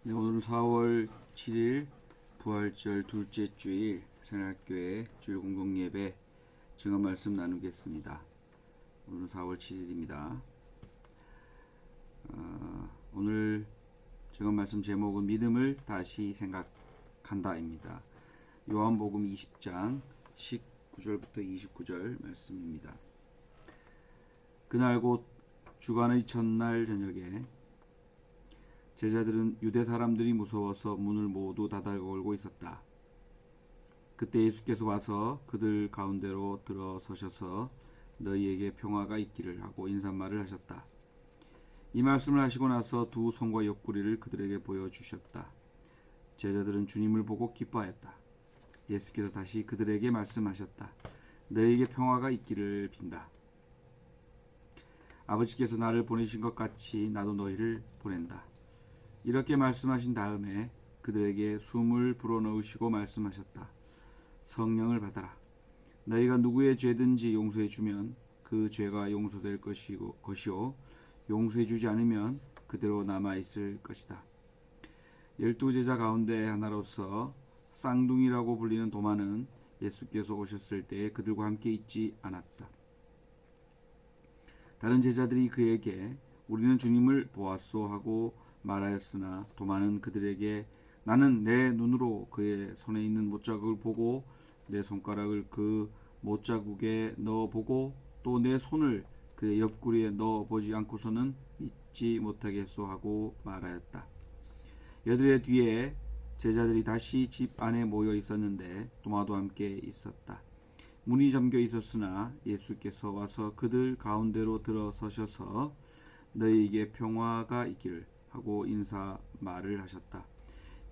네, 오늘은 4월 7일 부활절 둘째 주일 새날교회 주일 공동 예배 증언 말씀 나누겠습니다. 오늘은 4월 7일입니다. 오늘 증언 말씀 제목은 믿음을 다시 생각한다입니다. 요한복음 20장 19절부터 29절 말씀입니다. 그날 곧 주간의 첫날 저녁에 제자들은 유대 사람들이 무서워서 문을 모두 닫아 걸고 있었다. 그때 예수께서 와서 그들 가운데로 들어서셔서 너희에게 평화가 있기를 하고 인사말을 하셨다. 이 말씀을 하시고 나서 두 손과 옆구리를 그들에게 보여주셨다. 제자들은 주님을 보고 기뻐하였다. 예수께서 다시 그들에게 말씀하셨다. 너희에게 평화가 있기를 빈다. 아버지께서 나를 보내신 것 같이 나도 너희를 보낸다. 이렇게 말씀하신 다음에 그들에게 숨을 불어넣으시고 말씀하셨다. 성령을 받아라. 너희가 누구의 죄든지 용서해 주면 그 죄가 용서될 것이요 용서해 주지 않으면 그대로 남아 있을 것이다. 12제자 가운데 하나로서 쌍둥이라고 불리는 도마는 예수께서 오셨을 때 그들과 함께 있지 않았다. 다른 제자들이 그에게 우리는 주님을 보았소 하고 말하였으나 도마는 그들에게 나는 내 눈으로 그의 손에 있는 못자국을 보고 내 손가락을 그 못자국에 넣어보고 또 내 손을 그의 옆구리에 넣어보지 않고서는 믿지 못하겠소 하고 말하였다. 여드레 뒤에 제자들이 다시 집 안에 모여 있었는데 도마도 함께 있었다. 문이 잠겨 있었으나 예수께서 와서 그들 가운데로 들어서셔서 너희에게 평화가 있기를 하고 인사 말을 하셨다.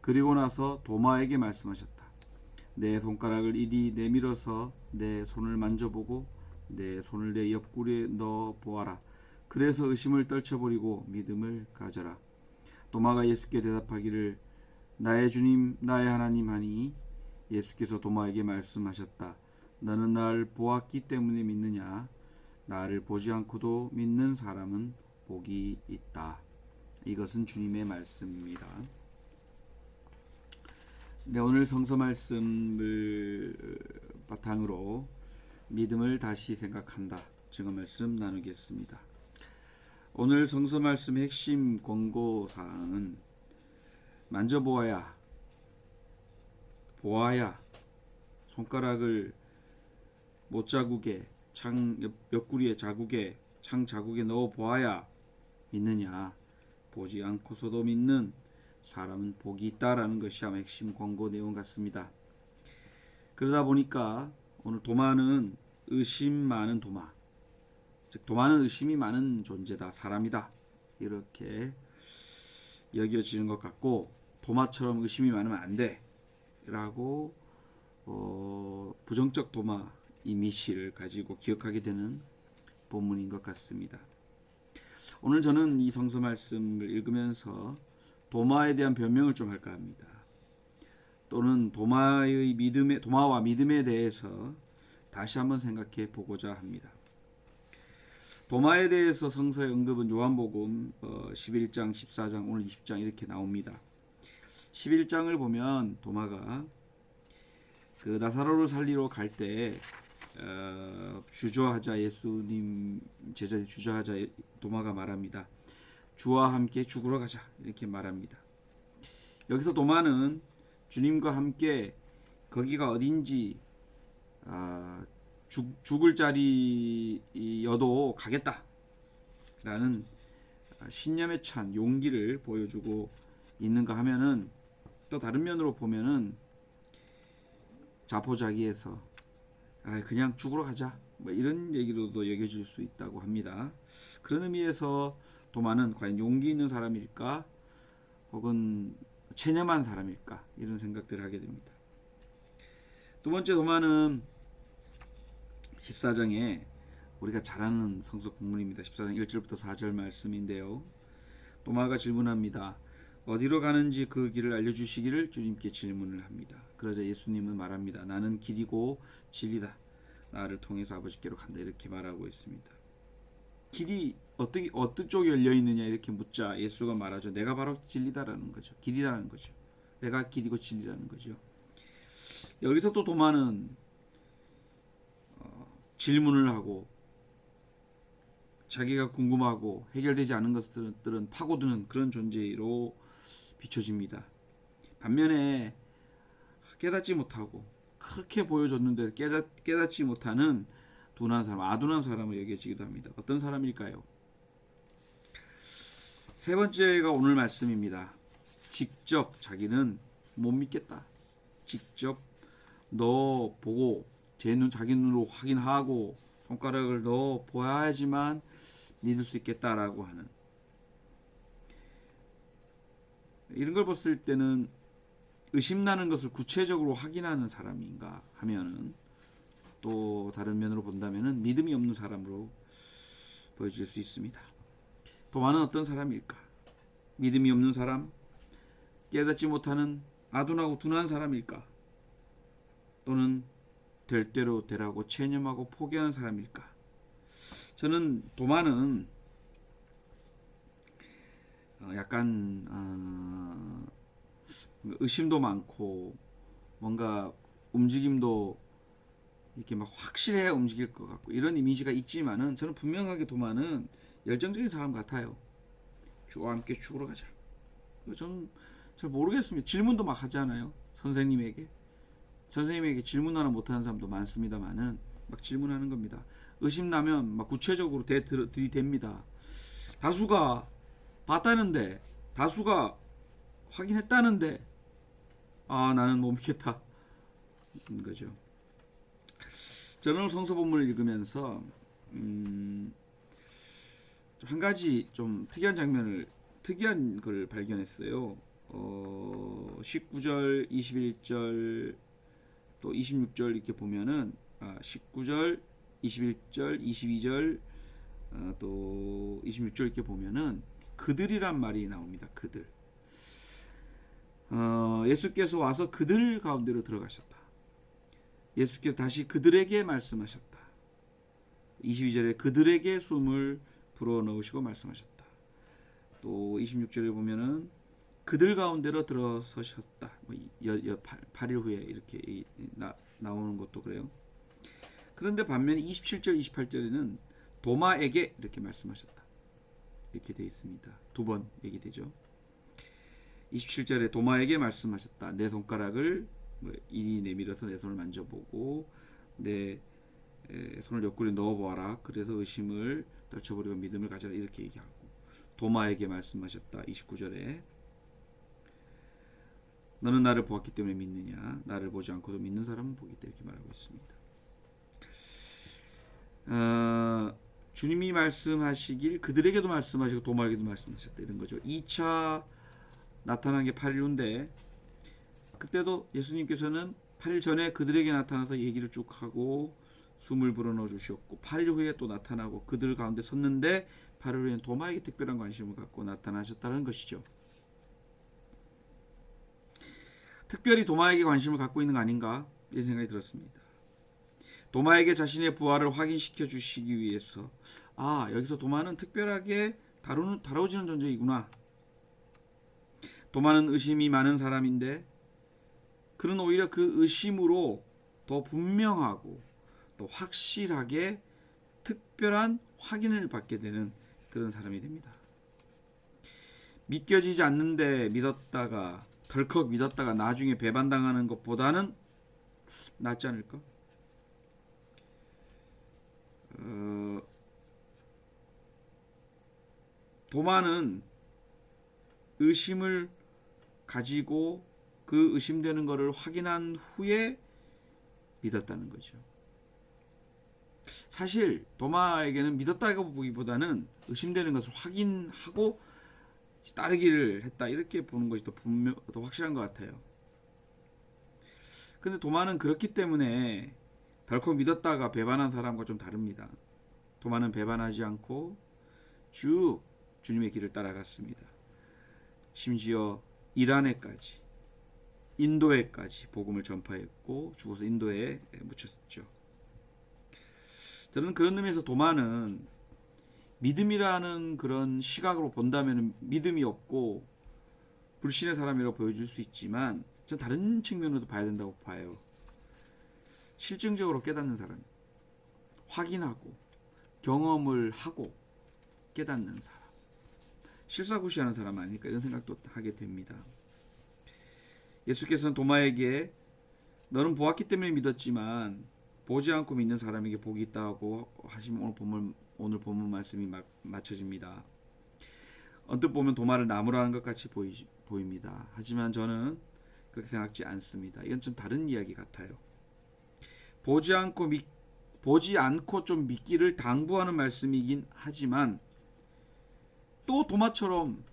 그리고 나서 도마에게 말씀하셨다. 내 손가락을 이리 내밀어서 내 손을 만져보고 내 손을 내 옆구리에 넣어 보아라. 그래서 의심을 떨쳐버리고 믿음을 가져라. 도마가 예수께 대답하기를 나의 주님 나의 하나님 하니 예수께서 도마에게 말씀하셨다. 너는 나를 보았기 때문에 믿느냐? 나를 보지 않고도 믿는 사람은 복이 있다. 이것은 주님의 말씀입니다. 네, 오늘 성서 말씀을 바탕으로 믿음을 다시 생각한다. 증거 말씀 나누겠습니다. 오늘 성서 말씀의 핵심 권고 사항은 만져보아야, 보아야, 손가락을 못자국에, 창 옆구리에 자국에, 창 자국에 넣어 보아야 믿느냐? 보지 않고서도 믿는 사람은 복이 있다라는 것이 아마 핵심 권고 내용 같습니다. 그러다 보니까 오늘 도마는 의심 많은 도마, 즉 도마는 의심이 많은 존재다, 사람이다 이렇게 여겨지는 것 같고 도마처럼 의심이 많으면 안 돼 라고 부정적 도마 이미지를 가지고 기억하게 되는 본문인 것 같습니다. 오늘 저는 이 성서 말씀을 읽으면서 도마에 대한 변명을 좀 할까 합니다. 또는 도마와 믿음에 대해서 다시 한번 생각해 보고자 합니다. 도마에 대해서 성서의 언급은 요한복음 11장, 14장, 오늘 20장 이렇게 나옵니다. 11장을 보면 도마가 그 나사로를 살리러 갈 때 주저하자 예수님 제자들이 주저하자 도마가 말합니다. 주와 함께 죽으러 가자 이렇게 말합니다. 여기서 도마는 주님과 함께 거기가 어딘지 죽을 자리여도 가겠다라는 신념에 찬 용기를 보여주고 있는가 하면은 또 다른 면으로 보면은 자포자기해서 그냥 죽으러 가자 뭐 이런 얘기로도 여겨질 수 있다고 합니다. 그런 의미에서 도마는 과연 용기 있는 사람일까 혹은 체념한 사람일까 이런 생각들을 하게 됩니다. 두 번째 도마는 14장에 우리가 잘 아는 성서 본문입니다. 14장 1절부터 4절 말씀인데요. 도마가 질문합니다. 어디로 가는지 그 길을 알려주시기를 주님께 질문을 합니다. 그러자 예수님은 말합니다. 나는 길이고 진리다. 나를 통해서 아버지께로 간다. 이렇게 말하고 있습니다. 길이 어떤 쪽이 열려 있느냐 이렇게 묻자 예수가 말하죠. 내가 바로 진리다라는 거죠. 길이다라는 거죠. 내가 길이고 진리라는 거죠. 여기서 또 도마는 질문을 하고 자기가 궁금하고 해결되지 않은 것들은 파고드는 그런 존재로 비춰집니다. 반면에 깨닫지 못하고 그렇게 보여줬는데 깨닫지 못하는 둔한 사람, 아둔한 사람을 여겨지기도 합니다. 어떤 사람일까요? 세 번째가 오늘 말씀입니다. 직접 자기는 못 믿겠다. 직접 너 보고 자기 눈으로 확인하고 손가락을 넣어 보아야지만 믿을 수 있겠다라고 하는 이런 걸 봤을 때는 의심나는 것을 구체적으로 확인하는 사람인가 하면은 또 다른 면으로 본다면은 믿음이 없는 사람으로 보여질 수 있습니다. 도마는 어떤 사람일까? 믿음이 없는 사람, 깨닫지 못하는 아둔하고 둔한 사람일까? 또는 될 대로 되라고 체념하고 포기하는 사람일까? 저는 도마는 약간 의심도 많고 뭔가 움직임도 이렇게 막 확실해야 움직일 것 같고 이런 이미지가 있지만은 저는 분명하게 도마는 열정적인 사람 같아요. 주와 함께 죽으러 가자. 저는 잘 모르겠습니다. 질문도 막 하잖아요. 선생님에게 질문 하나 못하는 사람도 많습니다만은 막 질문하는 겁니다. 의심나면 막 구체적으로 들이댑니다. 다수가 봤다는데 다수가 확인했다는데 나는 못 믿겠다 거죠. 저는 오늘 성서 본문을 읽으면서 한 가지 좀 특이한 걸 발견했어요. 19절, 21절, 또 26절 이렇게 보면은 19절, 21절, 22절, 또 26절 이렇게 보면은 그들이란 말이 나옵니다. 그들. 예수께서 와서 그들 가운데로 들어가셨다. 예수께서 다시 그들에게 말씀하셨다. 22절에 그들에게 숨을 불어넣으시고 말씀하셨다. 또 26절에 보면은 그들 가운데로 들어서셨다. 8일 후에 이렇게 나오는 것도 그래요. 그런데 반면에 27절, 28절에는 도마에게 이렇게 말씀하셨다. 이렇게 되어 있습니다. 두 번 얘기되죠. 27절에 도마에게 말씀하셨다. 내 손가락을 이리 내밀어서 내 손을 만져보고 내 손을 옆구리에 넣어보아라. 그래서 의심을 떨쳐버리고 믿음을 가져라. 이렇게 얘기하고 도마에게 말씀하셨다. 29절에 너는 나를 보았기 때문에 믿느냐? 나를 보지 않고도 믿는 사람은 보겠다. 이렇게 말하고 있습니다. 주님이 말씀하시길 그들에게도 말씀하시고 도마에게도 말씀하셨다. 이런 거죠. 2차 나타난 게 8일 후인데 그때도 예수님께서는 8일 전에 그들에게 나타나서 얘기를 쭉 하고 숨을 불어넣어 주셨고 8일 후에 또 나타나고 그들 가운데 섰는데 8일 후에는 도마에게 특별한 관심을 갖고 나타나셨다는 것이죠. 특별히 도마에게 관심을 갖고 있는 거 아닌가 이런 생각이 들었습니다. 도마에게 자신의 부활을 확인시켜 주시기 위해서 여기서 도마는 특별하게 다뤄지는 존재이구나. 도마는 의심이 많은 사람인데 그는 오히려 그 의심으로 더 분명하고 또 확실하게 특별한 확인을 받게 되는 그런 사람이 됩니다. 믿겨지지 않는데 덜컥 믿었다가 나중에 배반당하는 것보다는 낫지 않을까? 도마는 의심을 가지고 그 의심되는 것을 확인한 후에 믿었다는 거죠. 사실 도마에게는 믿었다고 보기보다는 의심되는 것을 확인하고 따르기를 했다 이렇게 보는 것이 더 확실한 것 같아요. 근데 도마는 그렇기 때문에 덜컥 믿었다가 배반한 사람과 좀 다릅니다. 도마는 배반하지 않고 쭉 주님의 길을 따라갔습니다. 심지어 이란에까지 인도에까지 복음을 전파했고 죽어서 인도에 묻혔죠. 저는 그런 의미에서 도마는 믿음이라는 그런 시각으로 본다면 믿음이 없고 불신의 사람이라고 보여줄 수 있지만 전 다른 측면으로도 봐야 된다고 봐요. 실증적으로 깨닫는 사람, 확인하고 경험을 하고 깨닫는 사람, 실사구시하는 사람 아닐까 이런 생각도 하게 됩니다. 예수께서는 도마에게 너는 보았기 때문에 믿었지만 보지 않고 믿는 사람에게 복이 있다고 하시면 오늘 본문 말씀이 맞춰집니다. 언뜻 보면 도마를 나무로 하는 것 같이 보입니다. 하지만 저는 그렇게 생각지 않습니다. 이건 좀 다른 이야기 같아요. 보지 않고 좀 믿기를 당부하는 말씀이긴 하지만 또 도마처럼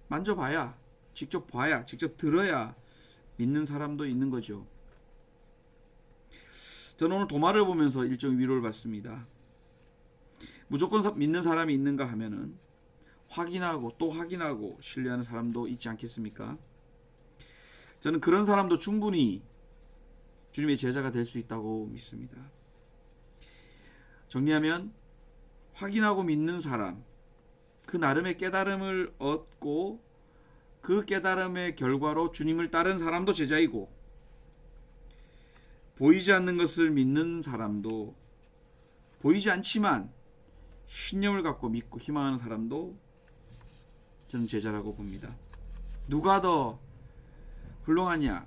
만져봐야, 직접 봐야, 직접 들어야 믿는 사람도 있는 거죠. 저는 오늘 도마를 보면서 일종의 위로를 받습니다. 무조건 믿는 사람이 있는가 하면은 확인하고 또 확인하고 신뢰하는 사람도 있지 않겠습니까? 저는 그런 사람도 충분히 주님의 제자가 될 수 있다고 믿습니다. 정리하면 확인하고 믿는 사람, 그 나름의 깨달음을 얻고 그 깨달음의 결과로 주님을 따른 사람도 제자이고, 보이지 않는 것을 믿는 사람도, 보이지 않지만 신념을 갖고 믿고 희망하는 사람도 저는 제자라고 봅니다. 누가 더 훌륭하냐,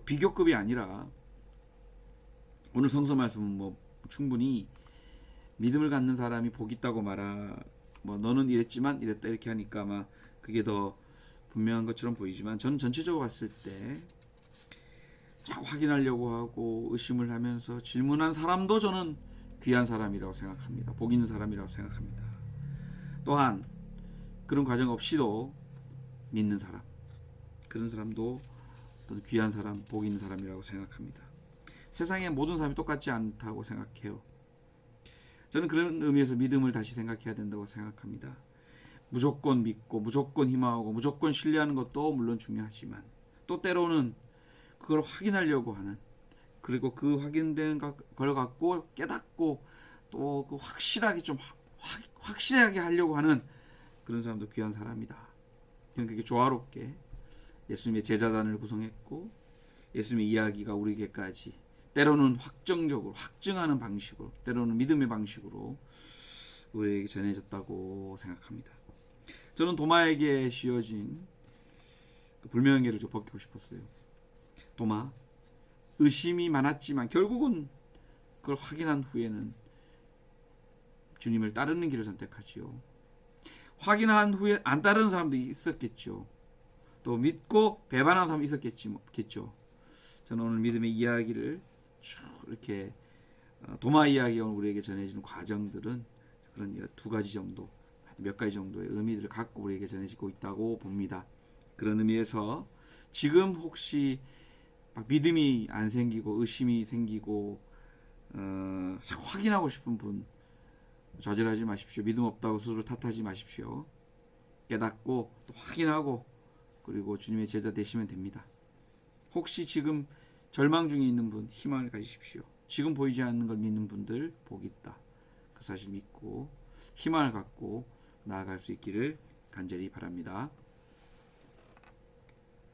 비교급이 아니라 오늘 성서 말씀은 충분히 믿음을 갖는 사람이 복 있다고 너는 이랬지만 이랬다 이렇게 하니까 아마 그게 더 분명한 것처럼 보이지만, 저는 전체적으로 봤을 때 자꾸 확인하려고 하고 의심을 하면서 질문한 사람도 저는 귀한 사람이라고 생각합니다. 복 있는 사람이라고 생각합니다. 또한 그런 과정 없이도 믿는 사람, 그런 사람도 어떤 귀한 사람, 복 있는 사람이라고 생각합니다. 세상의 모든 사람이 똑같지 않다고 생각해요. 저는 그런 의미에서 믿음을 다시 생각해야 된다고 생각합니다. 무조건 믿고 무조건 희망하고 무조건 신뢰하는 것도 물론 중요하지만 또 때로는 그걸 확인하려고 하는, 그리고 그 확인된 걸 갖고 깨닫고 또 그 확실하게 좀 확실하게 하려고 하는 그런 사람도 귀한 사람이다. 저는 그렇게 조화롭게 예수님의 제자단을 구성했고 예수님의 이야기가 우리에게까지 때로는 확정적으로 확증하는 방식으로, 때로는 믿음의 방식으로 우리에게 전해졌다고 생각합니다. 저는 도마에게 씌워진 그 불명예를 좀 벗기고 싶었어요. 도마, 의심이 많았지만 결국은 그걸 확인한 후에는 주님을 따르는 길을 선택하지요. 확인한 후에 안 따르는 사람도 있었겠죠. 또 믿고 배반하는 사람도 있었겠죠. 저는 오늘 믿음의 이야기를 쭉 이렇게 도마 이야기가 우리에게 전해지는 과정들은 그런 두 가지 정도, 몇 가지 정도의 의미들을 갖고 우리에게 전해지고 있다고 봅니다. 그런 의미에서 지금 혹시 믿음이 안 생기고 의심이 생기고 확인하고 싶은 분 좌절하지 마십시오. 믿음 없다고 스스로 탓하지 마십시오. 깨닫고 또 확인하고 그리고 주님의 제자 되시면 됩니다. 혹시 지금 절망 중에 있는 분 희망을 가지십시오. 지금 보이지 않는 걸 믿는 분들 복이 있다. 그 사실 믿고 희망을 갖고 나아갈 수 있기를 간절히 바랍니다.